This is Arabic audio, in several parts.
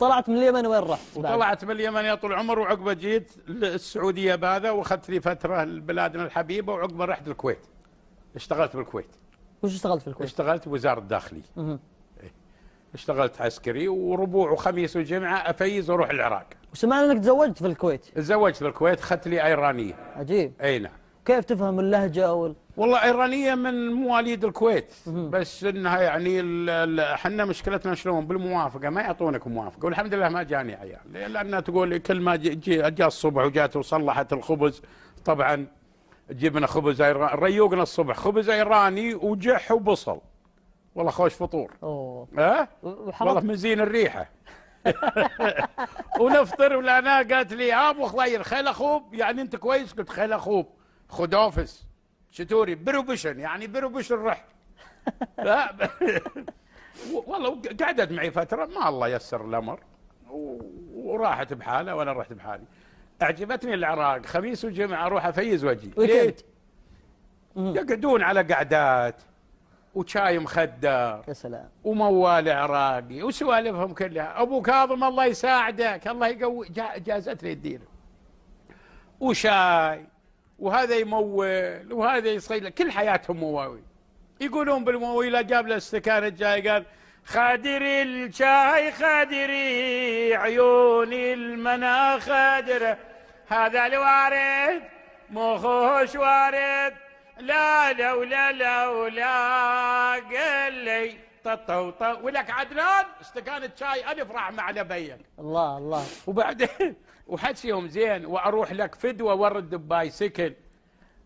وطلعت من اليمن وين رحت؟ وطلعت من اليمن يا طول العمر، وعقبه جيت السعوديه بهذا، واخذت لي فتره لبلادنا الحبيبه، وعقبه رحت الكويت. اشتغلت بالكويت. وش اشتغلت في الكويت؟ اشتغلت بوزاره الداخليه. اشتغلت عسكري، وربوع وخميس وجمعه افيز واروح العراق. وسمعنا انك تزوجت في الكويت. تزوجت في الكويت، اخذت لي ايرانيه. عجيب. اي نعم. كيف تفهم اللهجه والله ايرانيه من مواليد الكويت. بس انها يعني احنا مشكلتنا شلون بالموافقه، ما يعطونك موافقه، والحمد لله ما جاني عيال، لانها تقول كل ما جاء الصبح وجات وصلحت الخبز. طبعا جبنا خبز ريوقنا الصبح خبز ايراني وجح وبصل. والله خوش فطور. اوه والله من زين الريحه. ونفطر، ولا قالت لي ابو خضير خيل اخوب، يعني انت كويس؟ قلت خيل اخوب خدوفس شتوري بروبشن، يعني بروبشن رحت. والله قعدت معي فتره، ما الله يسر الامر وراحت بحالها وانا رحت بحالي. اعجبتني العراق، خميس وجمعه اروح افيز وجهي. ليت يقعدون على قعدات وشاي مخدر، يا سلام، وموال عراقي وسوالفهم كلها. ابو كاظم الله يساعدك، الله يقوي، جازت لي الدين وشاي، وهذا يمول وهذا يصيد، كل حياتهم مواويل. يقولون بالمواويل، جاب له استكان الجاي قال خادري الشاي خادري عيوني المنا خادره، هذا الوارد مو خوش وارد، لا لولا لولا قال لي ططوطه ولك عدنان استكان الشاي الف رحمه على بيك. الله الله. وبعدين وحكيهم زين، واروح لك فدوه ورد بايسكل.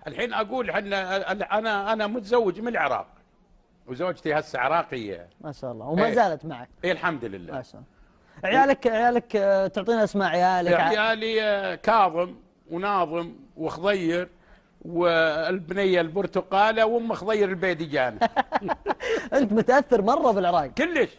الحين اقول انا متزوج من العراق، وزوجتي هسه عراقيه ما شاء الله، وما زالت معك. اي الحمد لله. ما شاء الله. عيالك تعطينا اسماء عيالك؟ عيالي كاظم وناظم وخضير، والبنيه البرتقاله، وام خضير البيدجان. انت متاثر مره بالعراق. كلش.